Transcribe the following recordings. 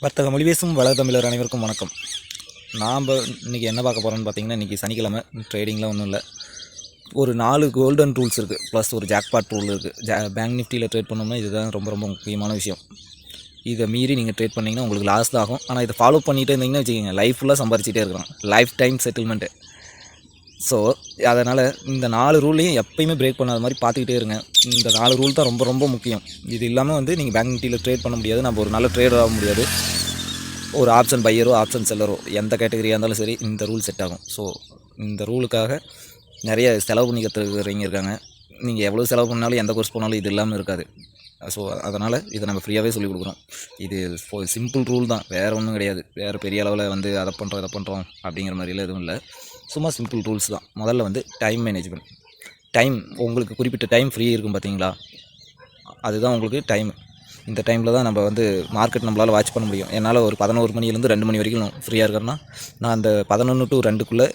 வர்த்தக மொழி பேசும் வள தமிழர் அனைவருக்கும் வணக்கம். நாம் இன்றைக்கி என்ன பார்க்க போகிறோம்னு பார்த்தீங்கன்னா, இன்றைக்கி சனிக்கிழமை ட்ரேடிங்லாம் ஒன்றும் இல்லை. ஒரு 4 கோல்டன் ரூல்ஸ் இருக்குது, ப்ளஸ் ஒரு ஜாக்பாட் ரூல் இருக்குது. பேங்க் நிஃப்டியில் ட்ரேட் பண்ணோம்னா இதுதான் ரொம்ப ரொம்ப முக்கியமான விஷயம். இதை மீறி நீங்கள் ட்ரேட் பண்ணிங்கன்னா உங்களுக்கு லாஸ் தான் ஆகும். ஆனால் இதை ஃபாலோ பண்ணிகிட்டே இருந்தீங்கன்னா வச்சுக்கோங்க, லைஃப் ஃபுல்லாக சம்பாரிச்சிட்டே இருக்கலாம், லைஃப் டைம் செட்டில்மெண்ட்டு. ஸோ அதனால் இந்த 4 ரூலையும் எப்பயுமே பிரேக் பண்ணாத மாதிரி பார்த்துக்கிட்டே இருங்க. இந்த 4 ரூல் தான் ரொம்ப ரொம்ப முக்கியம். இது இல்லாமல் நீங்கள் பேங்க் நிஃப்டியில் ட்ரேட் பண்ண முடியாது, நம்ம ஒரு நல்ல ட்ரேடர் ஆக முடியாது. ஒரு ஆப்ஷன் பையரோ ஆப்ஷன் செல்லரோ எந்த கேட்டகரியாக இருந்தாலும் சரி, இந்த ரூல் செட் ஆகும். ஸோ இந்த ரூலுக்காக நிறைய செலவு பண்ணி கற்றுக்கிறவங்க இருக்காங்க. நீங்கள் எவ்வளோ செலவு பண்ணாலும் எந்த கோர்ஸ் போனாலும் இது இல்லாமல் இருக்காது. ஸோ அதனால் இதை நம்ம ஃப்ரீயாகவே சொல்லிக் கொடுக்குறோம். இது சிம்பிள் ரூல் தான், வேறு ஒன்றும் கிடையாது. வேறு பெரிய அளவில் அதை பண்ணுறோம் அப்படிங்கிற மாதிரிலாம் எதுவும் இல்லை. சும்மா சிம்பிள் ரூல்ஸ் தான். முதல்ல டைம் மேனேஜ்மெண்ட். டைம், உங்களுக்கு குறிப்பிட்ட டைம் ஃப்ரீ இருக்கும் பார்த்தீங்களா, அதுதான் உங்களுக்கு டைம். இந்த டைமில் தான் நம்ம மார்க்கெட் நம்மளால் வாட்ச் பண்ண முடியும். என்னால் ஒரு 11 மணிலேருந்து 2 மணி வரைக்கும் ஃப்ரீயாக இருக்கிறேன்னா, நான் அந்த 11 to 2க்குள்ளே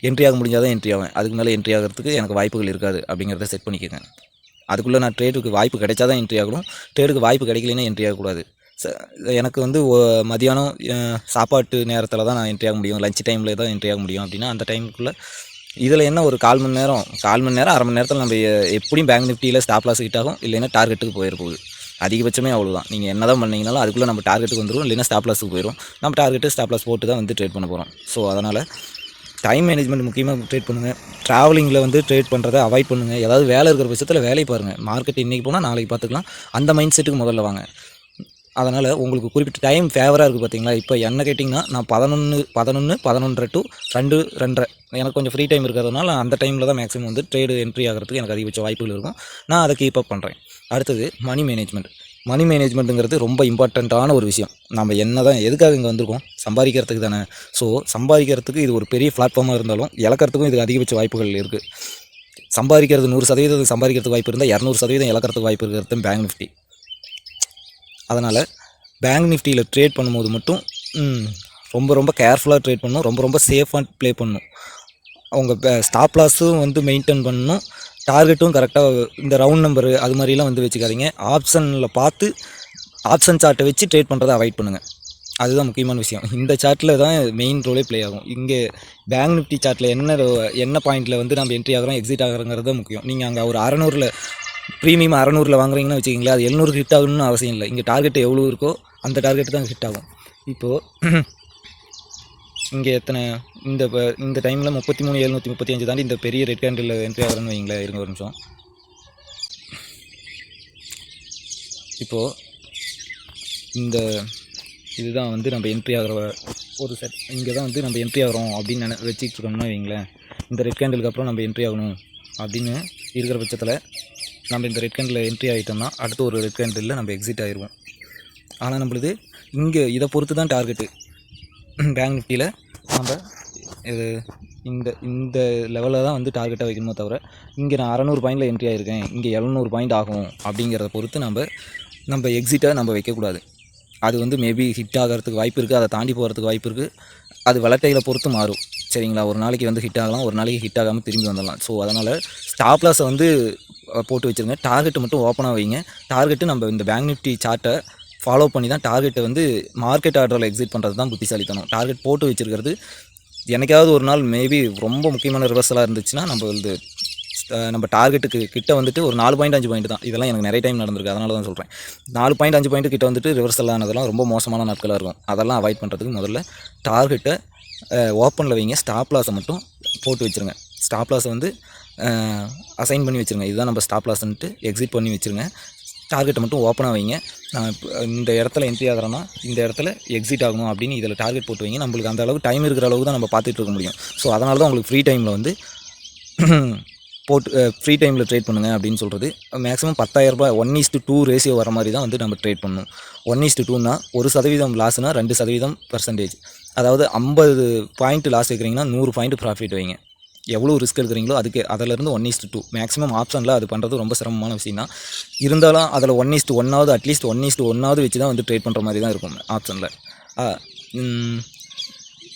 என்ட்ரி ஆக முடிஞ்சால் தான் என்ட்ரி ஆவேன். அதுக்கு மேலே என்ட்ரி ஆகிறதுக்கு எனக்கு வாய்ப்புகள் இருக்காது அப்படிங்கிறத செட் பண்ணிக்கோங்க. அதுக்குள்ளே நான் ட்ரேடுக்கு வாய்ப்பு கிடைச்சா தான் என்ட்ரி ஆகணும், ட்ரேடுக்கு வாய்ப்பு கிடைக்கலன்னா என்ட்ரி ஆகக்கூடாது. எனக்கு மதியானம் சாப்பாட்டு நேரத்தில் தான் நான் என்ட்ரி ஆக முடியும், லஞ்ச் டைமில் தான் என்ட்ரி ஆக முடியும். அப்படின்னா அந்த டைமுக்குள்ளே இதில் என்ன ஒரு 1/4 மணி நேரம், அரை மணி நேரத்தில் நம்ம எப்படியும் பேங்க் நிஃப்டியில் ஸ்டாப் லாஸ் ஹிட் ஆகும், இல்லைன்னா டார்கெட்டுக்கு போயிடப்போகுது. அதிகபட்சமே அவ்வளோதான். நீங்கள் என்ன தான் பண்ணிங்கனாலும் அதுக்குள்ளே நம்ம டார்கெட்டுக்கு வந்துடும், இல்லைன்னா ஸ்டாப் லாஸுக்கு போயிடும். நம்ம டார்கெட்டு ஸ்டாப் லாஸ் போட்டு தான் ட்ரேட் பண்ண போகிறோம். ஸோ அதனால் டைம் மேனேஜ்மெண்ட் முக்கியமாக ட்ரேட் பண்ணுங்கள். ட்ராவலிங்கில் ட்ரேட் பண்ணுறதை அவாய்ட் பண்ணுங்கள். ஏதாவது வேலை இருக்கிற பட்சத்தில் வேலையை பாருங்கள். மார்க்கெட் இன்றைக்கி போனால் நாளைக்கு பார்த்துக்கலாம், அந்த மைண்ட் செட்டுக்கு முதல்ல வாங்க. அதனால் உங்களுக்கு குறிப்பிட்ட டைம் ஃபேவராக இருக்குது பார்த்தீங்களா. இப்போ என்ன கேட்டிங்கன்னா, நான் 11 to 2, 2:30 எனக்கு கொஞ்சம் ஃப்ரீ டைம் இருக்கிறதுனால அந்த டைமில் தான் மேக்ஸிமம் ட்ரேடு என்ட்ரி ஆகிறதுக்கு எனக்கு அதிகபட்ச வாய்ப்புகள் இருக்கும். நான் அதை கீப் அப் பண்ணுறேன். அடுத்தது மணி மேனேஜ்மெண்ட். மணி மேனேஜ்மெண்ட்டுங்கிறது ரொம்ப இம்பார்ட்டண்ட்டான ஒரு விஷயம். நம்ம என்ன தான் எதுக்காக இங்கே வந்திருக்கோம், சம்பாதிக்கிறதுக்கு தானே. ஸோ சம்பாதிக்கிறதுக்கு இது ஒரு பெரிய பிளாட்ஃபார்மாக இருந்தாலும் இழக்கிறதுக்கும் இதுக்கு அதிகபட்ச வாய்ப்புகள் இருக்குது. சம்பாதிக்கிறது 100% சம்பாதிக்கிறதுக்கு வாய்ப்பு இருந்தால் 200% இழக்கிறதுக்கு வாய்ப்பு இருக்கிறது பேங்க் நிஃப்டி. அதனால் பேங்க் நிஃப்டியில் ட்ரேட் பண்ணும்போது மட்டும் ரொம்ப ரொம்ப கேர்ஃபுல்லாக ட்ரேட் பண்ணணும், ரொம்ப ரொம்ப சேஃபாக ப்ளே பண்ணணும். அவங்க ஸ்டாப் லாஸும் மெயின்டைன் பண்ணணும், டார்கெட்டும் கரெக்டாக இந்த ரவுண்ட் நம்பரு அது மாதிரிலாம் வச்சுக்காதீங்க. ஆப்ஷனில் பார்த்து ஆப்ஷன் சார்ட்டை வச்சு ட்ரேட் பண்ணுறதை அவாய்ட் பண்ணுங்கள். அதுதான் முக்கியமான விஷயம். இந்த சார்ட்டில் தான் மெயின் ரோலே ப்ளே ஆகும். இங்கே பேங்க் நிஃப்டி சார்ட்டில் என்ன பாயிண்டில் நம்ம என்ட்ரி ஆகிறோம் எக்ஸிட் ஆகிறோங்கிறது தான் முக்கியம். நீங்கள் அங்கே ஒரு 600 ப்ரீமியம் 600 வாங்குறீங்கன்னு வச்சுக்கிங்களேன், அது 700 ஹிட் ஆகணும்னு அவசியம் இல்லை. இங்கே டார்கெட் எவ்வளோ இருக்கோ அந்த டார்கெட் தான் ஹிட் ஆகும். இப்போது இங்கே இந்த டைமில் 33,735 தாண்டி இந்த பெரிய ரெட் கேண்டில் என்ட்ரி ஆகிறேன்னு வைங்களேன். இருங்க ஒரு நிமிஷம். இப்போது இதுதான் நம்ம என்ட்ரி ஆகிற ஒரு செட். இங்கே தான் நம்ம என்ட்ரி ஆகிறோம் அப்படின்னு வச்சுட்டு இருக்கோம்னா வைங்களேன். இந்த ரெட் கேண்டிலுக்கு அப்புறம் நம்ம என்ட்ரி ஆகணும் அப்படின்னு இருக்கிற பட்சத்தில் நம்ம இந்த ரெட் கேண்டில் என்ட்ரி ஆகிட்டோம்னா அடுத்து ஒரு ரெட் கேண்டில் நம்ம எக்ஸிட் ஆகிடுவோம். ஆனால் நம்மளுது இங்கே இதை பொறுத்து தான் டார்கெட்டு. பேங்க் நிஃப்டியில் நம்ம இது இந்த லெவலில் தான் டார்கெட்டாக வைக்கணுமோ தவிர, இங்கே நான் 600 பாயிண்டில் என்ட்ரி ஆகிருக்கேன், இங்கே 700 பாயிண்ட் ஆகும் அப்படிங்கிறத பொறுத்து நம்ம எக்ஸிட்டை நம்ம வைக்கக்கூடாது. அது மேபி ஹிட் ஆகிறதுக்கு வாய்ப்பு இருக்குது, அதை தாண்டி போகிறதுக்கு வாய்ப்பு இருக்குது. அது வளட்டையில் பொறுத்து மாறும், சரிங்களா. ஒரு நாளைக்கு ஹிட் ஆகலாம், ஒரு நாளைக்கு ஹிட் ஆகாமல் திரும்பி வந்துடலாம். ஸோ அதனால் ஸ்டாப் லாஸை போட்டு வச்சுருங்க, டார்கெட்டை மட்டும் ஓப்பனாக வைங்க. டார்கெட்டு நம்ம இந்த பேங்க் நிஃப்டி சார்ட்டை ஃபாலோ பண்ணி தான் டார்கெட்டை மார்க்கெட் ஆர்டரில் எக்ஸிட் பண்ணுறது தான் புத்திசாலித்தனம். டார்கெட் போட்டு வச்சுருக்கிறது எனக்காவது ஒரு நாள் மேபி ரொம்ப முக்கியமான ரிவர்சலாக இருந்துச்சுன்னா நம்ம டார்கெட்டுக்கு கிட்ட ஒரு 4 பாயிண்ட் 5 பாயிண்ட் தான். இதெல்லாம் எனக்கு நிறைய டைம் நடந்திருக்கு, அதனால தான் சொல்கிறேன். 4 பாயிண்ட் 5 பாயிண்ட் கிட்ட ரிவர்சல் ஆனதெல்லாம் ரொம்ப மோசமான நாட்களாக இருக்கும். அதெல்லாம் அவாய்ட் பண்ணுறதுக்கு முதல்ல டார்கெட்டை ஓப்பனில் வைங்க, ஸ்டாப் லாஸை மட்டும் போட்டு வச்சுருங்க. ஸ்டாப் லாஸை அசைன் பண்ணி வச்சுருங்க. இதுதான் நம்ம ஸ்டாப் லாஸ்ன்ட்டு எக்ஸிட் பண்ணி வச்சுருங்க. டார்கெட்டை மட்டும் ஓப்பனாக வைங்க. நான் இந்த இடத்துல என்ட்ரி ஆகிறேன்னா இந்த இடத்துல எக்ஸிட் ஆகணும் அப்படின்னு இதில் டார்கெட் போட்டு வைங்க. நம்மளுக்கு அந்த அளவுக்கு டைம் இருக்கிற அளவுக்கு தான் நம்ம பார்த்துட்டு இருக்க முடியும். ஸோ அதனால தான் உங்களுக்கு ஃப்ரீ டைமில் ஃப்ரீ டைமில் ட்ரேட் பண்ணுங்கள் அப்படின்னு சொல்கிறது. மேக்ஸிமம் 10,000 1:2 ரேஷியோ வர மாதிரி தான் நம்ம ட்ரேட் பண்ணணும். 1:2னா 1% லாஸ்னா 2% அதாவது 50 பாயிண்ட் லாஸ் வைக்கிறீங்கன்னா 100 பாயிண்ட் ப்ராஃபிட் வைங்க. எவ்வளோ ரிஸ்க் எடுக்கிறீங்களோ அதிலேருந்து 1:2 மேக்ஸிமம் ஆப்ஷனில் அது பண்ணுறது ரொம்ப சிரமமான விஷயம் தான். இருந்தாலும் அதில் 1:1 அட்லீஸ்ட் 1:1 வச்சு தான் ட்ரேட் பண்ணுற மாதிரி தான் இருக்கும் ஆப்ஷனில்.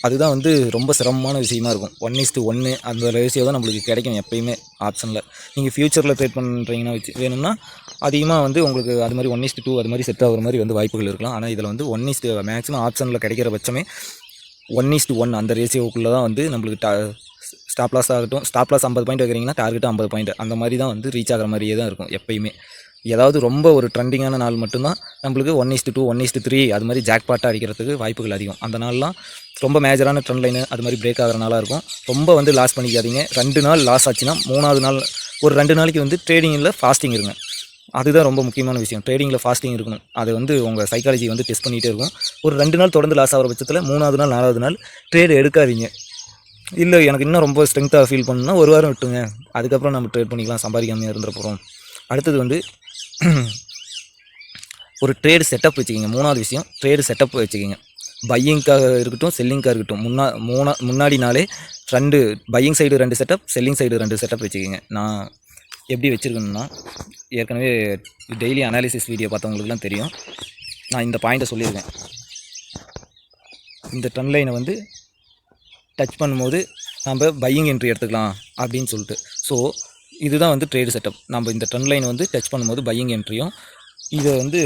அதுதான் வந்து ரொம்ப சிரமமான விஷயமா இருக்கும். 1:1 அந்த ரேஷியோ தான் நம்மளுக்கு கிடைக்கும் எப்பயுமே ஆப்ஷனில். நீங்கள் ஃப்யூச்சரில் ட்ரேட் பண்ணுறீங்கன்னா வேணும்னா அதிகமாக வந்து உங்களுக்கு அது மாதிரி 1:2 அது மாதிரி செட் ஆகிற மாதிரி வந்து வாய்ப்புகள் இருக்கலாம். ஆனால் இதில் வந்து மேக்ஸிமம் ஆப்ஷனில் கிடைக்கிற பட்சமே 1:1 அந்த ரேஷியோக்குள்ளே தான் வந்து நம்மளுக்கு ஸ்டாப் லாஸ் ஆகட்டும். ஸ்டாப் லாஸ் 50 பாயிண்ட் வைக்கிறீங்கன்னா டார்கெட்டு 50 பாயிண்ட் அந்த மாதிரி தான் வந்து ரீச் ஆகிற மாதிரியே தான் இருக்கும் எப்பயுமே. ஏதாவது ரொம்ப ஒரு ட்ரெண்டிங்கான நாள் மட்டும்தான் நம்மளுக்கு 1:2 1:3 அது மாதிரி ஜாக்பாட்டாக அடிக்கிறதுக்கு வாய்ப்புகள் அதிகம். அந்த நாள்லாம் ரொம்ப மேஜரான ட்ரெண்ட் லைனு அது மாதிரி பிரேக் ஆகிற நாளாக இருக்கும். ரொம்ப வந்து லாஸ் பண்ணிக்காதீங்க. 2 நாள் லாஸ் ஆச்சுன்னா 3ஆவது நாள் ஒரு 2 நாளைக்கு வந்து ட்ரேடிங்கில் ஃபாஸ்டிங் இருங்க. அதுதான் ரொம்ப முக்கியமான விஷயம். ட்ரேடிங்கில் ஃபாஸ்டிங் இருக்கணும். அது வந்து உங்கள் சைக்காலஜி வந்து டெஸ்ட் பண்ணிகிட்டே இருக்கும். ஒரு 2 நாள் தொடர்ந்து லாஸ் ஆகிற பட்சத்தில் 3ஆவது நாள் 4ஆவது நாள் ட்ரேடு எடுக்காதீங்க. இல்லை எனக்கு இன்னும் ரொம்ப ஸ்ட்ரென்த்தாக ஃபீல் பண்ணணும்னா ஒரு வாரம் விட்டுங்க, அதுக்கப்புறம் நம்ம ட்ரேட் பண்ணிக்கலாம், சம்பாதிக்காமல் இருந்துட போகிறோம். அடுத்தது வந்து ஒரு ட்ரேடு செட்டப் வச்சுக்கிங்க. 3ஆவது விஷயம் ட்ரேடு செட்டப் வச்சுக்கிங்க. பையிங்காக இருக்கட்டும் செல்லிங்காக இருக்கட்டும் முன்னாடி நாளே 2 buying side 2 setup, selling side 2 setup வச்சுக்கிங்க. நான் எப்படி வச்சுருக்கணும்னா ஏற்கனவே டெய்லி அனாலிசிஸ் வீடியோ பார்த்தவங்களுக்குலாம் தெரியும். நான் இந்த பாயிண்ட்டை சொல்லியிருக்கேன். இந்த ட்ரெண்ட் லைனை வந்து டச் பண்ணும்போது நம்ம பையிங் என்ட்ரி எடுத்துக்கலாம் அப்படின்னு சொல்லிட்டு. ஸோ இதுதான் வந்து ட்ரேடு செட்டப். நம்ம இந்த ட்ரெண்ட் லைனை வந்து டச் பண்ணும்போது பையிங் என்ட்ரியும், இதை வந்து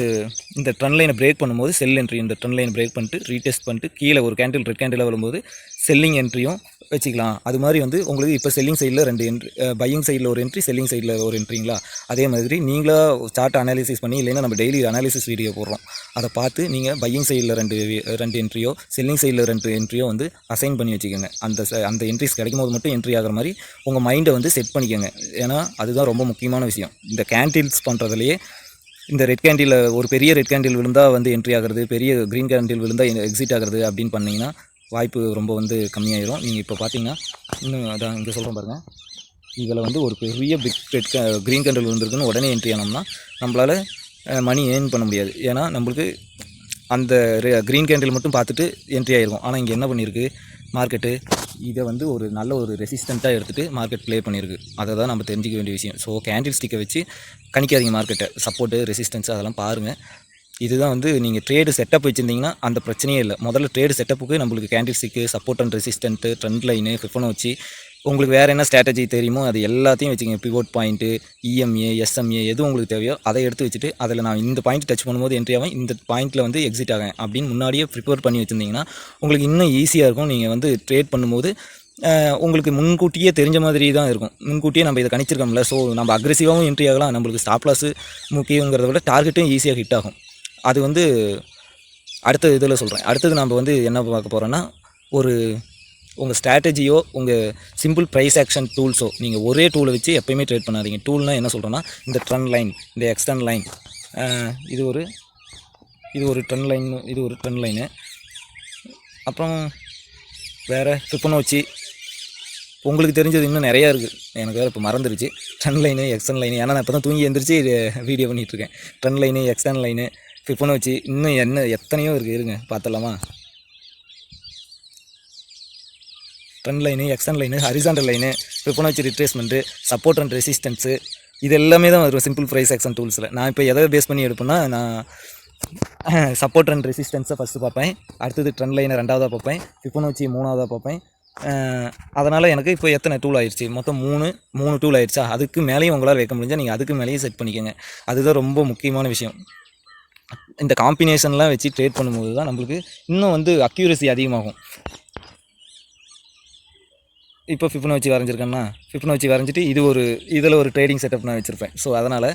இந்த ட்ரெண்ட் லைனை பிரேக் பண்ணும்போது செல் என்ட்ரி, இந்த ட்ரெண்ட் லைனை பிரேக் பண்ணிட்டு ரீடெஸ்ட் பண்ணிட்டு கீழே ஒரு கேண்டில் ரெட் கேண்டிலாக வரும்போது செல்லிங் என்ட்ரியும் வச்சுக்கலாம். அது மாதிரி வந்து உங்களுக்கு இப்போ செல்லிங் சைடில் 2 என்ட்ரி, பையிங் சைடில் ஒரு என்ட்ரி, செல்லிங் சைடில் ஒரு என்ட்ரிங்களா. அதே மாதிரி நீங்களாக சார்ட் அனாலிசிஸ் பண்ணி, இல்லைன்னா நம்ம டெய்லி அனாலிசிஸ் வீடியோ போடுறோம், அதை பார்த்து நீங்கள் பையிங் சைடில் 2 என்ட்ரியோ செல்லிங் சைடில் 2 என்ட்ரியோ வந்து அசைன் பண்ணி வச்சுக்கோங்க. அந்த என்ட்ரிஸ் கிடைக்கும் போது மட்டும் என்ட்ரி ஆகிற மாதிரி உங்கள் மைண்டை வந்து செட் பண்ணிக்கோங்க. ஏன்னா அதுதான் ரொம்ப முக்கியமான விஷயம். இந்த கேண்டில்ஸ் பண்ணுறதுலையே இந்த ரெட் கேண்டில் ஒரு பெரிய ரெட் கேண்டில் விழுந்தால் வந்து என்ட்ரி ஆகிறது, பெரிய க்ரீன் கேண்டில் விழுந்தால் எக்ஸிட் ஆகிறது அப்படின்னு பண்ணிங்கன்னா வாய்ப்பு ரொம்ப வந்து கம்மியாயிடும். நீங்கள் இப்போ பார்த்தீங்கன்னா இன்னும் அதான் இங்கே சொல்கிறேன் பாருங்கள். இதில் வந்து ஒரு பெரிய பிக் ரெட் க்ரீன் கேண்டில் விழுந்திருக்குன்னு உடனே என்ட்ரி ஆனோம்னா நம்மளால் மணி ஏர்ன் பண்ண முடியாது. ஏன்னா நம்மளுக்கு அந்த க்ரீன் கேண்டில் மட்டும் பார்த்துட்டு என்ட்ரி ஆகிருக்கும். ஆனால் இங்கே என்ன பண்ணியிருக்கு மார்க்கெட்டு, இதை வந்து ஒரு நல்ல ஒரு ரெசிஸ்டண்ட்டாக எடுத்துகிட்டு மார்க்கெட் ப்ளே பண்ணியிருக்கு. அதை தான் நம்ம தெரிஞ்சிக்க வேண்டிய விஷயம். ஸோ கேண்டில் ஸ்டிக்கை வச்சு கணிக்காதீங்க மார்க்கெட்டை. சப்போர்ட்டு ரெசிஸ்டன்ஸ் அதெல்லாம் பாருங்கள். இதுதான் வந்து நீங்கள் ட்ரேடு செட்டப் வச்சுருந்தீங்கன்னா அந்த பிரச்சனையே இல்லை. முதல்ல ட்ரேடு செட்டப்புக்கு நம்மளுக்கு candle stick, support and resistant, trend line, ஃபிபோனச்சி, உங்களுக்கு வேறு என்ன ஸ்ட்ராட்டஜி தெரியுமோ அது எல்லாத்தையும் வச்சுக்கோங்க. பிவோட் பாயிண்ட்டு, இஎம்ஏ, எஸ்எம்ஏ எது உங்களுக்கு தேவையோ அதை எடுத்து வச்சுட்டு அதில் நான் இந்த பாயிண்ட் டச் பண்ணும்போது என்ட்ரி ஆகும், இந்த பாயிண்ட்டில் வந்து எக்ஸிட் ஆகும் அப்படின்னு முன்னாடியே ப்ரிப்பேர் பண்ணி வச்சுருந்தீங்கன்னா உங்களுக்கு இன்னும் ஈஸியாக இருக்கும். நீங்கள் வந்து ட்ரேட் பண்ணும்போது உங்களுக்கு முன்கூட்டியே தெரிஞ்ச மாதிரி தான் இருக்கும். முன்கூட்டியே நம்ம இதை கணிச்சிருக்கோம்ல. ஸோ நம்ம அக்ரெசிவாகவும் என்ட்ரி ஆகலாம். நம்மளுக்கு ஸ்டாப் லாஸு முக்கியங்கிறத விட டார்கெட்டும் ஈஸியாக ஹிட் ஆகும். அது வந்து அடுத்த இதில் சொல்கிறேன். அடுத்தது நம்ம வந்து என்ன பார்க்க போகிறோன்னா, ஒரு உங்கள் ஸ்ட்ராட்டஜியோ உங்கள் சிம்பிள் ப்ரைஸ் ஆக்ஷன் டூல்ஸோ நீங்கள் ஒரே டூலை வச்சு எப்போயுமே ட்ரேட் பண்ணாதீங்க. டூல்னால் என்ன சொல்கிறேன்னா, இந்த ட்ரெண்ட் லைன், இந்த எக்ஸ்டர்ன் லைன், இது ஒரு ட்ரெண்ட் லைன், இது ஒரு ட்ரெண்ட் லைனு, அப்புறம் வேறு ஃபிபோனச்சி, உங்களுக்கு தெரிஞ்சது இன்னும் நிறையா இருக்குது. எனக்கு வேறு இப்போ மறந்துருச்சு. ட்ரெண்ட் லைனு, எக்ஸ்டர்ன் லைனு, ஏன்னா நான் இப்போ தான் தூங்கி எழுந்திரிச்சு வீடியோ பண்ணிகிட்ருக்கேன். Trend line, external line, Fibonacci, இன்னும் எத்தனையோ இருக்குது. இருங்க பார்த்துடலாமா. Trend line, external line, horizontal line, Fibonacci retracement, support and resistance, இது எல்லாமே தான் வரும் சிம்பிள் ப்ரைஸ் ஆக்ஷன் டூல்ஸில். நான் இப்போ எதை பேஸ் பண்ணி எடுப்பேன்னா, நான் சப்போர்ட் அண்ட் ரெசிஸ்டன்ஸை ஃபஸ்ட்டு பார்ப்பேன், அடுத்தது ட்ரெண்ட் லைனை 2ஆவதாக பார்ப்பேன், ஃபிபோனச்சி 3ஆவதாக பார்ப்பேன். அதனால் எனக்கு இப்போ எத்தனை டூல் ஆயிடுச்சு, மொத்தம் 3 டூல் ஆயிடுச்சா. அதுக்கு மேலேயும் உங்களால் வைக்க முடிஞ்சால் நீங்கள் அதுக்கு மேலேயும் செட் பண்ணிக்கோங்க. அதுதான் ரொம்ப முக்கியமான விஷயம். இந்த காம்பினேஷன்லாம் வச்சு ட்ரேட் பண்ணும்போது தான் நம்மளுக்கு இன்னும் வந்து அக்யூரசி அதிகமாகும். இப்போ ஃபிபோனச்சி வரைஞ்சிருக்கேன்னா, ஃபிபோனச்சி வரைஞ்சிட்டு இதில் ஒரு ட்ரேடிங் செட்டப் நான் வச்சுருப்பேன். ஸோ அதனால்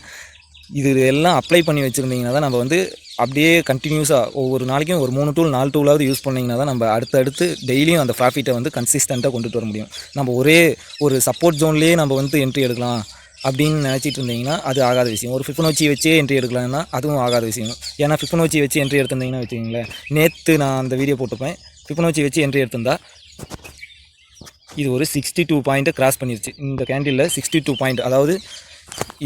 இது எல்லாம் அப்ளை பண்ணி வச்சுருந்தீங்கன்னா தான் நம்ம வந்து அப்படியே கண்டினியூஸாக ஒவ்வொரு நாளைக்கும் ஒரு 3 டூல் 4 டூலாவது யூஸ் பண்ணிங்கன்னா தான் நம்ம அடுத்தடுத்து டெய்லியும் அந்த ப்ராஃபிட்டை வந்து கன்சிஸ்டண்ட்டாக கொண்டுட்டு வர முடியும். நம்ம ஒரே ஒரு சப்போர்ட் ஜோன்லேயே நம்ம வந்து என்ட்ரி எடுக்கலாம் அப்படின்னு நினச்சிட்டு இருந்தீங்கன்னா அது ஆகாத விஷயம். ஒரு ஃபிபோனச்சி வச்சே என்ட்ரி எடுக்கலாம்னா அதுவும் ஆகாத விஷயம். ஏன்னா ஃபிபோனச்சி வச்சு என்ட்ரி எடுத்திருந்தீங்கன்னா வச்சுக்கிங்களேன், நேற்று நான் அந்த வீடியோ போட்டுப்பேன், ஃபிபோனச்சி வச்சு என்ட்ரி எடுத்திருந்தா இது ஒரு 62 பாயிண்ட்டை கிராஸ் பண்ணிருச்சு. இந்த கேண்டிலில் 62 பாயிண்ட், அதாவது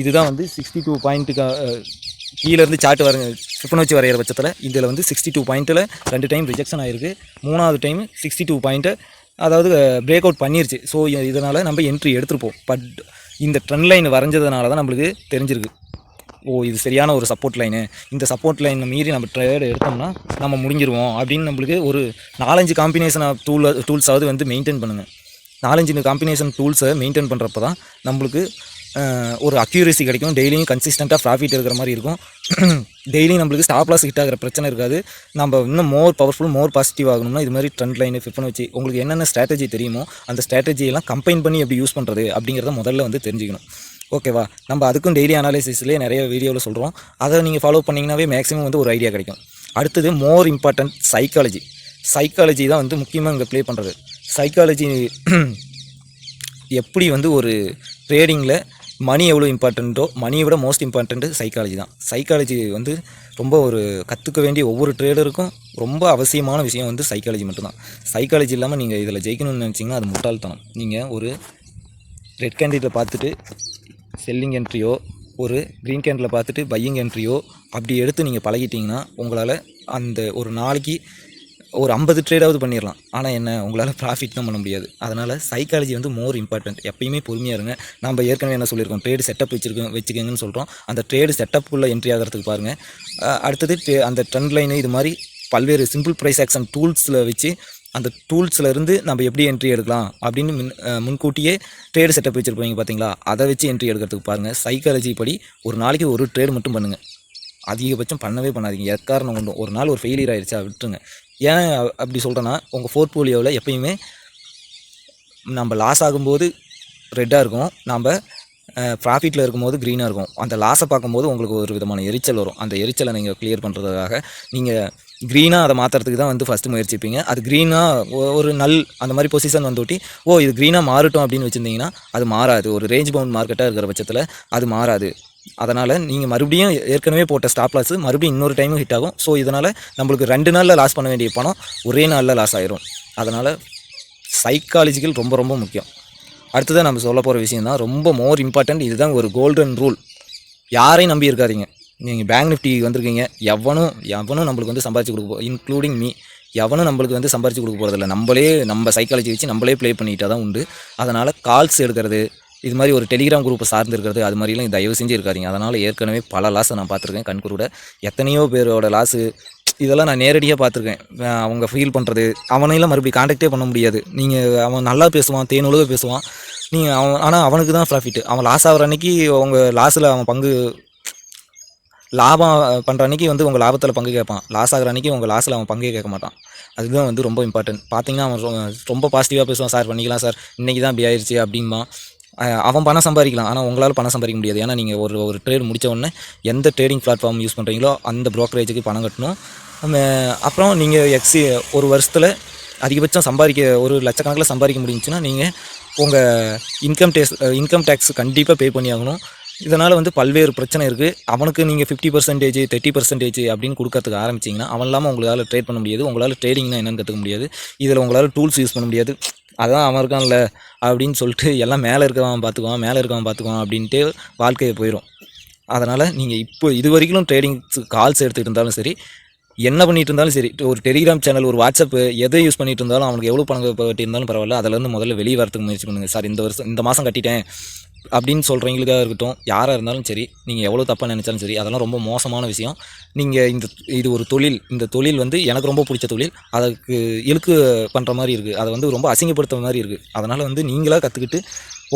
இதுதான் வந்து 62 பாயிண்ட்டுக்கு கீழேருந்து சார்ட் ஃபிபோனச்சி வரைகிற பட்சத்தில் இதில் வந்து 62 பாயிண்ட்டில் 2 டைம் ரிஜெக்ஷன் ஆகிருக்கு. 3ஆவது டைம் 62 பாயிண்ட்டை அதாவது பிரேக் அவுட் பண்ணிருச்சு. ஸோ இதனால் நம்ம என்ட்ரி எடுத்துருப்போம். பட் இந்த ட்ரெண்ட் லைன் வரைஞ்சதுனால தான் நம்மளுக்கு தெரிஞ்சிருக்கு. இது சரியான ஒரு சப்போர்ட் லைனு, இந்த சப்போர்ட் லைனை மீறி நம்ம ட்ரேடு எடுத்தோம்னா நம்ம முடிஞ்சிருவோம் அப்படின்னு நம்மளுக்கு ஒரு 4-5 காம்பினேஷன் ஆஃப் டூல்ஸாவது வந்து மெயின்டைன் பண்ணுங்கள். 4-5 காம்பினேஷன் டூல்ஸை மெயின்டைன் பண்ணுறப்ப தான் நம்மளுக்கு ஒரு அக்யூரேசி கிடைக்கும். டெய்லியும் கன்சிஸ்டண்ட்டாக ப்ராஃபிட் இருக்கிற மாதிரி இருக்கும். டெய்லியும் நம்மளுக்கு ஸ்டாப் லாஸ் ஹிட் ஆகிற பிரச்சனை இருக்காது. நம்ம இன்னும் மோர் பவர்ஃபுல், மோர் பாசிட்டிவ் ஆகணும்னா இது மாதிரி ட்ரெண்ட் லைனு ஃபிபனச்சி உங்களுக்கு என்னென்ன ஸ்ட்ராட்டஜி தெரியுமோ அந்த ஸ்ட்ராட்டஜியெல்லாம் கம்பைன் பண்ணி எப்படி யூஸ் பண்ணுறது அப்படிங்கிறத முதல்ல வந்து தெரிஞ்சுக்கணும். ஓகேவா? நம்ம அதுக்கும் டெய்லி அனாலிசிஸ்லேயே நிறைய வீடியோவில் சொல்கிறோம். அதை நீங்கள் ஃபாலோ பண்ணிங்கனாவே மேக்ஸிமம் வந்து ஒரு ஐடியா கிடைக்கும். அடுத்தது மோர் இம்பார்ட்டன்ட் சைக்காலஜி தான் வந்து முக்கியமாக இங்கே ப்ளே பண்ணுறது. சைக்காலஜி எப்படி வந்து ஒரு ட்ரேடிங்கில் மணி எவ்வளோ இம்பார்ட்டண்ட்டோ மணியை விட மோஸ்ட் இம்பார்ட்டண்ட்டு சைக்காலஜி தான். சைக்காலஜி வந்து ரொம்ப ஒரு கற்றுக்க வேண்டிய ஒவ்வொரு ட்ரேடருக்கும் ரொம்ப அவசியமான விஷயம் வந்து சைக்காலஜி மட்டும்தான். சைக்காலஜி இல்லாமல் நீங்கள் இதில் ஜெயிக்கணும்னு நினச்சிங்கன்னா அது முட்டாள்தனம். நீங்கள் ஒரு ரெட் கேண்டில் பார்த்துட்டு செல்லிங் என்ட்ரியோ, ஒரு க்ரீன் கேண்டில் பார்த்துட்டு பையிங் என்ட்ரியோ அப்படி எடுத்து நீங்கள் பழகிட்டிங்கன்னா உங்களால் அந்த ஒரு நாளைக்கு ஒரு 50 ட்ரேடாவது பண்ணிடலாம். ஆனால் என்ன, உங்களால் ப்ராஃபிட் தான் பண்ண முடியாது. அதனால் சைக்காலஜி வந்து மோர் இம்பார்ட்டண்ட். எப்பயுமே பொறுமையாக இருங்க. நம்ம ஏற்கனவே என்ன சொல்லியிருக்கோம், ட்ரேடு செட்டப் வச்சுக்கோங்கன்னு சொல்கிறோம். அந்த ட்ரேடு செட்டப்புக்குள்ளே என்ட்ரி ஆகிறதுக்கு பாருங்கள். அடுத்தது அந்த ட்ரெண்ட் லைனு இது மாதிரி பல்வேறு சிம்பிள் ப்ரைஸ் ஆக்ஷன் டூல்ஸில் வச்சு அந்த டூல்ஸ்லேருந்து நம்ம எப்படி என்ட்ரி எடுக்கலாம் அப்படின்னு முன்கூட்டியே ட்ரேடு செட்டப் வச்சுருப்பீங்க பார்த்தீங்களா, அதை வச்சு என்ட்ரி எடுக்கிறதுக்கு பாருங்கள். சைக்காலஜி படி ஒரு நாளைக்கு ஒரு ட்ரேடு மட்டும் பண்ணுங்கள். அதிகபட்சம் பண்ணவே பண்ணாதீங்க. எக்காரணம் கொண்டும் ஒரு நாள் ஒரு ஃபெயிலியர் ஆகிடுச்சா விட்டுருங்க. ஏன் அப்படி சொல்கிறேன்னா, உங்கள் போர்ட்ஃபோலியோவில் எப்பயுமே நம்ம லாஸ் ஆகும்போது ரெட்டாக இருக்கும், நம்ம ப்ராஃபிட்டில் இருக்கும்போது க்ரீனாக இருக்கும். அந்த லாஸை பார்க்கும்போது உங்களுக்கு ஒரு விதமான எரிச்சல் வரும். அந்த எரிச்சலை நீங்கள் கிளியர் பண்ணுறதுக்காக நீங்கள் க்ரீனாக அதை மாற்றுறதுக்கு தான் வந்து ஃபஸ்ட்டு முயற்சிப்பீங்க. அது க்ரீனாக ஒரு அந்த மாதிரி பொசிஷன் வந்துவிட்டு இது க்ரீனாக மாறட்டும் அப்படின்னு வச்சுருந்தீங்கன்னா அது மாறாது. ஒரு ரேஞ்ச் பவுண்ட் மார்க்கெட்டாக இருக்கிற பட்சத்தில் அது மாறாது. அதனால் நீங்கள் மறுபடியும் ஏற்கனவே போட்ட ஸ்டாப் லாஸ் மறுபடியும் இன்னொரு டைமும் ஹிட் ஆகும். ஸோ இதனால் நம்மளுக்கு 2 நாளில் லாஸ் பண்ண வேண்டிய பணம் ஒரே நாளில் லாஸ் ஆயிரும். அதனால் சைக்காலஜிக்கல் ரொம்ப ரொம்ப முக்கியம். அடுத்ததான் நம்ம சொல்ல போகிற விஷயம் தான் ரொம்ப மோர் இம்பார்ட்டண்ட். இதுதான் ஒரு கோல்டன் ரூல். யாரையும் நம்பி இருக்காதீங்க. நீங்கள் பேங்க் நிஃப்டி வந்திருக்கீங்க, எவனும் நம்மளுக்கு வந்து சம்பாரிச்சு கொடுக்க இன்க்ளூடிங் மீ, எவனும் நம்மளுக்கு வந்து சம்பாரிச்சு கொடுக்க போகிறதில்ல. நம்ம சைக்காலஜி வச்சு நம்மளே ப்ளே பண்ணிட்டா தான் உண்டு. அதனால் கால்ஸ் எடுக்கிறது, இது மாதிரி ஒரு டெலிகிராம் குரூப்பை சார்ந்து இருக்கிறது, அது மாதிரிலாம் தயவு செஞ்சு இருக்காதிங்க. அதனால் ஏற்கனவே பல லாஸை நான் பார்த்துருக்கேன் கண்கூட. எத்தனையோ பேரோட லாஸு இதெல்லாம் நான் நேரடியாக பார்த்துருக்கேன். அவங்க ஃபீல் பண்ணுறது, அவனையெல்லாம் மறுபடியும் காண்டாக்டே பண்ண முடியாது. அவன் நல்லா பேசுவான், தேனுலக பேசுவான், ஆனால் அவனுக்கு தான் ப்ராஃபிட்டு. அவன் லாஸ் ஆகிற அன்றைக்கி உங்கள் லாஸில் அவன் லாபம் பண்ணுற அன்றைக்கி வந்து உங்கள் லாபத்தில் பங்கு கேட்பான். லாஸ் ஆகிற அன்றைக்கி உங்கள் லாஸில் அவன் பங்கே கேட்க மாட்டான். அதுதான் வந்து ரொம்ப இம்பார்ட்டன்ட். பார்த்தீங்கன்னா அவன் ரொம்ப பாசிட்டிவாக பேசுவான். சார் பண்ணிக்கலாம் சார், இன்றைக்கி தான் இப்படி ஆயிடுச்சு அப்படின்பா. அவன் பணம் சம்பாதிக்கலாம், ஆனால் உங்களால் பணம் சம்பாதிக்க முடியாது. ஏன்னா நீங்கள் ஒரு ட்ரேட் முடித்த உடனே எந்த ட்ரேடிங் பிளாட்ஃபார்ம் யூஸ் பண்ணுறீங்களோ அந்த ப்ரோக்கரேஜுக்கு பணம் கட்டணும். அப்புறம் நீங்கள் ஒரு வருஷத்தில் அதிகபட்சம் ஒரு லட்சக்கணக்கில் சம்பாதிக்க முடிஞ்சுன்னா நீங்கள் உங்கள் இன்கம் டேக்ஸ் கண்டிப்பாக பே பண்ணி ஆகணும். இதனால் வந்து பல்வேறு பிரச்சனை இருக்குது. அவனுக்கு நீங்கள் 50%, 30% அப்படின்னு கொடுக்கறதுக்கு ஆரம்பிச்சிங்கன்னா அவன் இல்லாமல் உங்களால் ட்ரேட் பண்ண முடியாது. உங்களால் ட்ரேடிங்னா என்னென்னு கற்றுக்க முடியாது. இதில் உங்களால் டூல்ஸ் யூஸ் பண்ண முடியாது. அதான் அவன் இருக்கான்ல அப்படின்னு சொல்லிட்டு எல்லாம் மேலே இருக்கவன் பார்த்துக்குவான் அப்படின்ட்டு வாழ்க்கையை போயிடும். அதனால் நீங்கள் இது வரைக்கும் ட்ரேடிங்ஸ் கால்ஸ் எடுத்துகிட்டு இருந்தாலும் சரி, என்ன பண்ணிட்டு இருந்தாலும் சரி, ஒரு டெலிகிராம் சேனல், ஒரு வாட்ஸ்அப், எதை யூஸ் பண்ணிட்டு இருந்தாலும் அவனுக்கு எவ்வளோ பணம் கட்டியிருந்தாலும் பரவாயில்ல, அதிலேருந்து முதல்ல வெளியே வரதுக்கு முயற்சி பண்ணுங்கள். சார் இந்த மாதம் கட்டிட்டேன் அப்படின்னு சொல்கிறவங்களுக்காக இருக்கட்டும், யாராக இருந்தாலும் சரி, நீங்கள் எவ்வளோ தப்பாக நினச்சாலும் சரி, அதெல்லாம் ரொம்ப மோசமான விஷயம். நீங்கள் இது ஒரு தொழில். இந்த தொழில் வந்து எனக்கு ரொம்ப பிடிச்ச தொழில். அதுக்கு இழுக்கு பண்ணுற மாதிரி இருக்குது, அதை வந்து ரொம்ப அசிங்கப்படுத்துற மாதிரி இருக்குது. அதனால் வந்து நீங்களாக கற்றுக்கிட்டு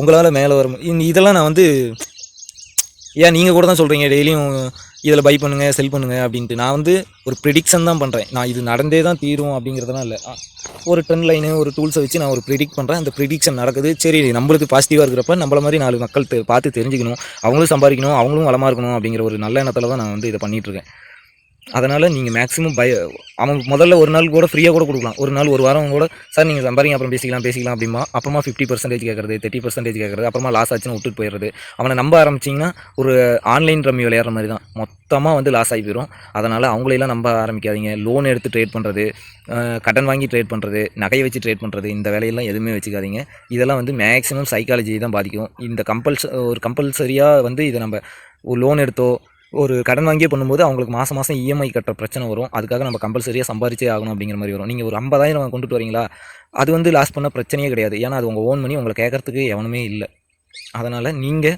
உங்களால் மேலே வர இதெல்லாம் நான் வந்து நீங்கள் கூட தான் சொல்கிறீங்க டெய்லியும் இதில் பை பண்ணுங்கள், செல் பண்ணுங்கள் அப்படின்ட்டு. நான் வந்து ஒரு ப்ரிடிக்ஷன் தான் பண்ணுறேன். நான் இது நடந்தே தான் தீரும் அப்படிங்கிறதுலாம் இல்லை. ஒரு ட்ரெண்ட் லைனு, ஒரு டூல்ஸை வச்சு நான் ஒரு ப்ரிடிக்ட் பண்ணுறேன். அந்த ப்ரிடிக்ஷன் நடக்குது. சரி, நம்மளுக்கு பாசிட்டிவாக இருக்கிறப்ப நம்மள மாதிரி 4 மக்கள் பார்த்து தெரிஞ்சுக்கணும், அவங்களும் சம்பாதிக்கணும், அவங்களும் வளமாக இருக்கணும் அப்படிங்கிற ஒரு நல்ல எண்ணத்தில் தான் நான் வந்து இதை பண்ணிகிட்ருக்கேன். அதனால் நீங்கள் மேக்ஸிமம் அவன் முதல்ல ஒரு நாள் கூட ஃப்ரீயாக கூட கொடுக்கலாம். ஒரு நாள், ஒரு வாரம் கூட, சார் நீங்கள் சம்பாதிங்க அப்புறம் பேசிக்கலாம் அப்படிமா. அப்புறமா 50% கேட்குறது, 30% கேட்குறது, அப்புறமா லாஸ் ஆச்சுன்னு விட்டுட்டு போயிடுறது. அவனை நம்ப ஆரம்பிச்சிங்கன்னா ஒரு ஆன்லைன் ரம்மி விளையாடுற மாதிரி தான், மொத்தமாக வந்து லாஸ் ஆகி போயிடும். அதனால் அவங்களையெல்லாம் நம்ப ஆரம்பிக்காதீங்க. லோன் எடுத்து ட்ரேட் பண்ணுறது, கடன் வாங்கி ட்ரேட் பண்ணுறது, நகையை வச்சு ட்ரேட் பண்ணுறது, இந்த வேலையெல்லாம் எதுவுமே வச்சுக்காதீங்க. இதெல்லாம் வந்து மேக்ஸிமம் சைக்காலஜி தான் பாதிக்கும். இந்த கம்பல்சரியாக வந்து இதை நம்ம ஒரு லோன் எடுத்தோ ஒரு கடன் வாங்கியே பண்ணும்போது அவங்களுக்கு மாதம் இஎம்ஐ கட்டுற பிரச்சனை வரும். அதுக்காக நம்ம கம்பல்சரியாக சம்பாரிச்சே ஆகணும் அப்படிங்கிற மாதிரி வரும். நீங்கள் ஒரு 50,000 கொண்டுட்டு வரீங்களா, அது வந்து லாஸ் பண்ண பிரச்சனையே கிடையாது. ஏன்னா அது உங்கள் ஓன் மணி, உங்களை கேட்கறதுக்கு எவனுமே இல்லை. அதனால் நீங்கள்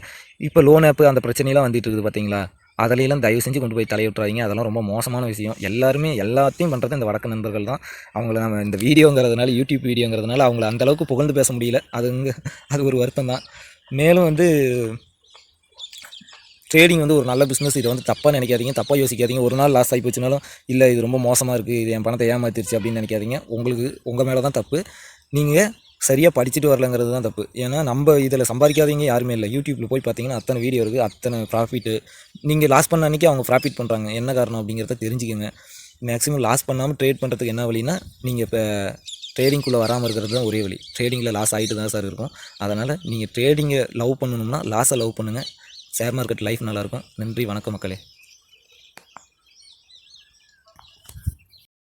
இப்போ லோன் ஆப்பு அந்த பிரச்சனையெல்லாம் வந்துட்டு இருக்குது பார்த்தீங்களா, அதிலெல்லாம் தயவு செஞ்சு கொண்டு போய் தலையிட்டுறாதீங்க. அதெல்லாம் ரொம்ப மோசமான விஷயம். எல்லாருமே எல்லாத்தையும் பண்ணுறது இந்த வடக்கு நண்பர்கள் தான். அவங்கள நம்ம இந்த வீடியோங்கிறதுனால யூடியூப் வீடியோங்கிறதுனால அவங்கள அந்தளவுக்கு புகழ்ந்து பேச முடியல. அது ஒரு வருத்தம் தான். மேலும் ட்ரேடிங் ஒரு நல்ல பிஸ்னஸ். இதை தப்பாக நினைக்காதீங்க, தப்பாக யோசிக்காதீங்க. ஒரு நாள் லாஸ் ஆகி போச்சுனாலும் இல்லை இது ரொம்ப மோசமாக இருக்குது, இது என் பணத்தை ஏமாத்திருச்சு அப்படின்னு நினைக்காதீங்க. உங்கள் மேலே தான் தப்பு. நீங்கள் சரியாக படிச்சுட்டு வரலங்கிறது தான் தப்பு. ஏன்னா நம்ம இதில் சம்பாதிக்காதீங்க யாருமே இல்லை. யூடியூப்பில் போய் பார்த்தீங்கன்னா அத்தனை வீடியோ இருக்குது, அத்தனை ப்ராஃபிட்டு. நீங்கள் லாஸ் பண்ண அன்றைக்கி அவங்க ப்ராஃபிட் பண்ணுறாங்க, என்ன காரணம் அப்படிங்கிறத தெரிஞ்சுக்கோங்க. மேக்ஸிமம் லாஸ் பண்ணாமல் ட்ரேட் பண்ணுறதுக்கு என்ன வழின்னா, நீங்கள் இப்போ ட்ரேடிங்குள்ளே வராமல் இருக்கிறது தான் ஒரே வழி. ட்ரேடிங்கில் லாஸ் ஆகிட்டு தான் சார் இருக்கும். அதனால் நீங்கள் ட்ரேடிங்கை லவ் பண்ணணும்னா லாஸை லவ் பண்ணுங்கள். ஷேர் மார்க்கெட் லைஃப் நல்லாயிருக்கும். நன்றி, வணக்கம் மக்களே.